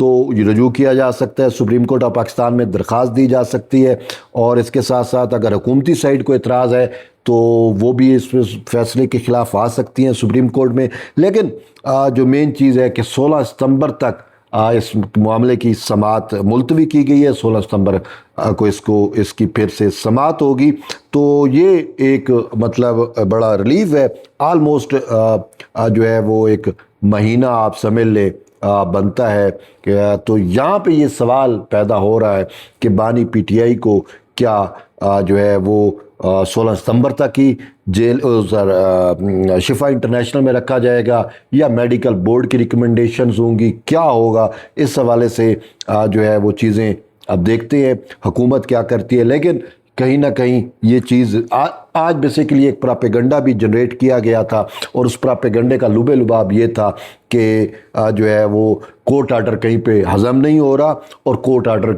تو یہ رجوع کیا جا سکتا ہے، سپریم کورٹ آف پاکستان میں درخواست دی جا سکتی ہے، اور اس کے ساتھ ساتھ اگر حکومتی سائڈ کو اعتراض ہے تو وہ بھی اس فیصلے کے خلاف آ سکتی ہیں سپریم کورٹ میں۔ لیکن جو مین چیز ہے کہ 16 ستمبر تک اس معاملے کی سماعت ملتوی کی گئی ہے، 16 ستمبر کو اس کی پھر سے سماعت ہوگی، تو یہ ایک مطلب بڑا ریلیف ہے، آلموسٹ جو ہے وہ ایک مہینہ آپ سمجھ لیں بنتا ہے کہ تو یہاں پہ یہ سوال پیدا ہو رہا ہے کہ بانی پی ٹی آئی کو کیا جو ہے وہ 16 ستمبر تک ہی جیل شفا انٹرنیشنل میں رکھا جائے گا یا میڈیکل بورڈ کی ریکمنڈیشنز ہوں گی، کیا ہوگا؟ اس حوالے سے جو ہے وہ چیزیں اب دیکھتے ہیں حکومت کیا کرتی ہے۔ لیکن کہیں نہ کہیں یہ چیز آج بیسیکلی ایک پراپیگنڈا بھی جنریٹ کیا گیا تھا، اور اس پراپیگنڈے کا لبے لباب یہ تھا کہ جو ہے وہ کورٹ آرڈر کہیں پہ ہضم نہیں ہو رہا، اور کورٹ آرڈر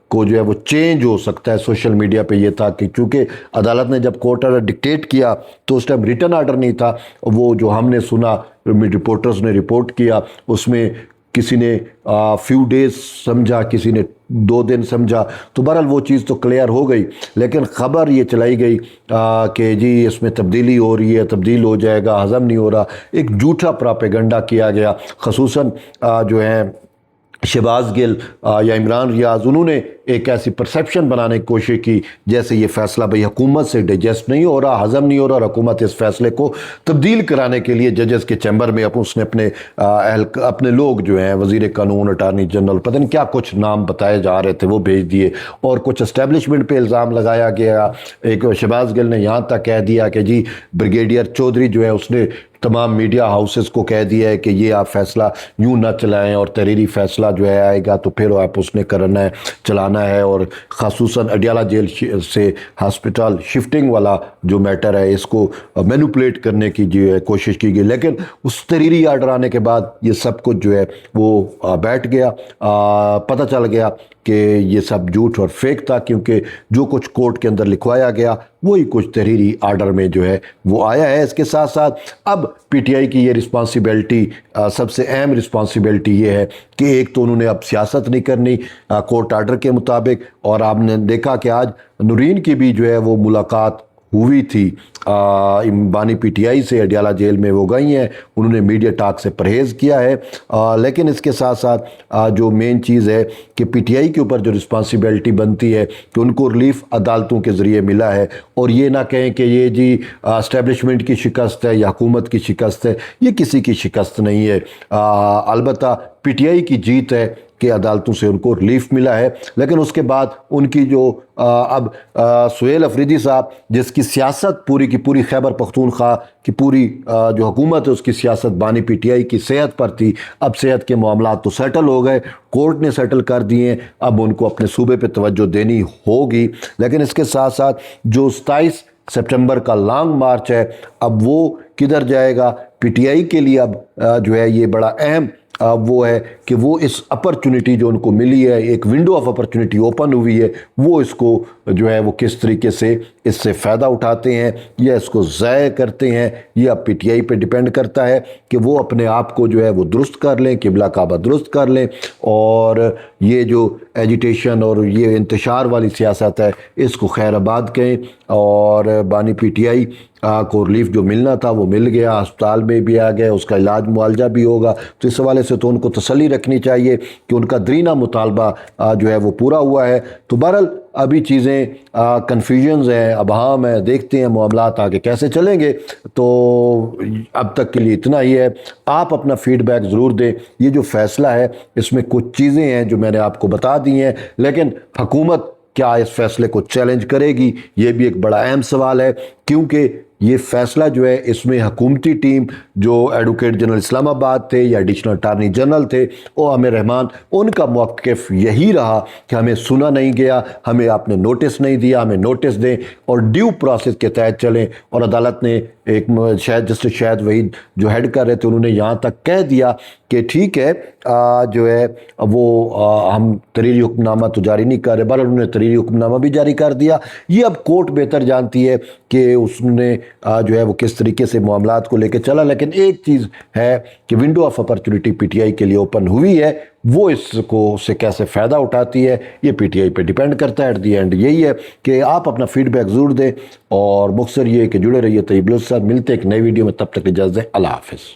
کو جو ہے وہ چینج ہو سکتا ہے۔ سوشل میڈیا پہ یہ تھا کہ چونکہ عدالت نے جب کورٹ آرڈر ڈکٹیٹ کیا تو اس ٹائم ریٹن آرڈر نہیں تھا، وہ جو ہم نے سنا رپورٹرز نے رپورٹ کیا اس میں کسی نے فیو ڈیز سمجھا، کسی نے 2 دن سمجھا، تو بہرحال وہ چیز تو کلیئر ہو گئی، لیکن خبر یہ چلائی گئی کہ جی اس میں تبدیلی ہو رہی ہے، تبدیل ہو جائے گا، ہضم نہیں ہو رہا، ایک جھوٹا پراپیگنڈا کیا گیا۔ خصوصاً جو ہے شہباز گل یا عمران ریاض، انہوں نے ایک ایسی پرسیپشن بنانے کی کوشش کی جیسے یہ فیصلہ بھئی حکومت سے ڈائجسٹ نہیں ہو رہا، ہضم نہیں ہو رہا، اور حکومت اس فیصلے کو تبدیل کرانے کے لیے ججز کے چیمبر میں اس نے اپنے لوگ جو ہیں وزیر قانون، اٹارنی جنرل، پتہ نہیں کیا کچھ نام بتائے جا رہے تھے وہ بھیج دیے، اور کچھ اسٹیبلشمنٹ پہ الزام لگایا گیا۔ ایک شہباز گل نے یہاں تک کہہ دیا کہ جی بریگیڈیئر چودھری جو ہے اس نے تمام میڈیا ہاؤسز کو کہہ دیا ہے کہ یہ آپ فیصلہ یوں نہ چلائیں، اور تحریری فیصلہ جو ہے آئے گا تو پھر آپ اس نے کرنا ہے، چلانا ہے، اور خصوصاً اڈیالہ جیل سے ہاسپٹل شفٹنگ والا جو میٹر ہے اس کو مینوپولیٹ کرنے کی جو ہے کوشش کی گئی۔ لیکن اس تحریری آرڈر آنے کے بعد یہ سب کچھ جو ہے وہ بیٹھ گیا، پتہ چل گیا کہ یہ سب جھوٹ اور فیک تھا، کیونکہ جو کچھ کورٹ کے اندر لکھوایا گیا وہی کچھ تحریری آرڈر میں جو ہے وہ آیا ہے۔ اس کے ساتھ ساتھ اب پی ٹی آئی کی یہ رسپانسبلٹی، سب سے اہم رسپانسبلٹی یہ ہے کہ ایک تو انہوں نے اب سیاست نہیں کرنی کورٹ آرڈر کے مطابق، اور آپ نے دیکھا کہ آج نورین کی بھی جو ہے وہ ملاقات ہوئی تھی بانی پی ٹی آئی سے، اڈیالہ جیل میں وہ گئی ہیں، انہوں نے میڈیا ٹاک سے پرہیز کیا ہے، لیکن اس کے ساتھ ساتھ جو مین چیز ہے کہ پی ٹی آئی کے اوپر جو رسپانسبلٹی بنتی ہے کہ ان کو ریلیف عدالتوں کے ذریعے ملا ہے، اور یہ نہ کہیں کہ یہ جی اسٹیبلشمنٹ کی شکست ہے یا حکومت کی شکست ہے، یہ کسی کی شکست نہیں ہے، البتہ پی ٹی آئی کی جیت ہے کہ عدالتوں سے ان کو ریلیف ملا ہے۔ لیکن اس کے بعد ان کی جو اب سہیل افریدی صاحب جس کی سیاست پوری کی پوری خیبر پختونخوا کی پوری جو حکومت ہے اس کی سیاست بانی پی ٹی آئی کی صحت پر تھی، اب صحت کے معاملات تو سیٹل ہو گئے، کورٹ نے سیٹل کر دیے، اب ان کو اپنے صوبے پہ توجہ دینی ہوگی۔ لیکن اس کے ساتھ ساتھ جو 27 سپٹمبر کا لانگ مارچ ہے اب وہ کدھر جائے گا؟ پی ٹی آئی کے لیے اب جو ہے یہ بڑا اہم وہ ہے کہ وہ اس اپرچونٹی جو ان کو ملی ہے، ایک ونڈو آف اپرچونٹی اوپن ہوئی ہے، وہ اس کو جو ہے وہ کس طریقے سے اس سے فائدہ اٹھاتے ہیں یا اس کو ضائع کرتے ہیں، یہ اب پی ٹی آئی پہ ڈیپینڈ کرتا ہے کہ وہ اپنے آپ کو جو ہے وہ درست کر لیں، قبلہ کعبہ درست کر لیں، اور یہ جو ایجیٹیشن اور یہ انتشار والی سیاست ہے اس کو خیر آباد کہیں، اور بانی پی ٹی آئی کو ریلیف جو ملنا تھا وہ مل گیا، ہسپتال میں بھی آ گیا، اس کا علاج معالجہ بھی ہوگا، تو اس حوالے سے تو ان کو تسلی رکھنی چاہیے کہ ان کا درینہ مطالبہ جو ہے وہ پورا ہوا ہے۔ تو بہرحال ابھی چیزیں کنفیوژنز ہیں، ابہام ہیں، دیکھتے ہیں معاملات آگے کیسے چلیں گے۔ تو اب تک کے لیے اتنا ہی ہے، آپ اپنا فیڈ بیک ضرور دیں۔ یہ جو فیصلہ ہے اس میں کچھ چیزیں ہیں جو میں نے آپ کو بتا دی ہیں، لیکن حکومت کیا اس فیصلے کو چیلنج کرے گی؟ یہ بھی ایک بڑا اہم سوال ہے، کیونکہ یہ فیصلہ جو ہے اس میں حکومتی ٹیم جو ایڈوکیٹ جنرل اسلام آباد تھے یا ایڈیشنل اٹارنی جنرل تھے او عامر رحمان، ان کا موقف یہی رہا کہ ہمیں سنا نہیں گیا، ہمیں آپ نے نوٹس نہیں دیا، ہمیں نوٹس دیں اور ڈیو پروسیس کے تحت چلیں۔ اور عدالت نے ایک شاید جسٹس شاہد وحید جو ہیڈ کر رہے تھے انہوں نے یہاں تک کہہ دیا کہ ٹھیک ہے جو ہے وہ ہم تحریری حکم نامہ تو جاری نہیں کر رہے، بہرحال انہوں نے تحریری حکم نامہ بھی جاری کر دیا۔ یہ اب کورٹ بہتر جانتی ہے کہ اس نے جو ہے وہ کس طریقے سے معاملات کو لے کے چلا، لیکن ایک چیز ہے کہ window of opportunity P T I کے لیے اوپن ہوئی ہے، وہ اس کو سے کیسے فائدہ اٹھاتی ہے، یہ پی ٹی آئی پہ ڈیپینڈ کرتا ہے۔ ایٹ دی اینڈ یہی ہے کہ آپ اپنا فیڈ بیک ضرور دیں، اور مختصر یہ کہ جڑے رہیے طیب بلوچ کے ساتھ۔ ملتے ایک نئی ویڈیو میں، تب تک اجازت دیں، اللہ حافظ۔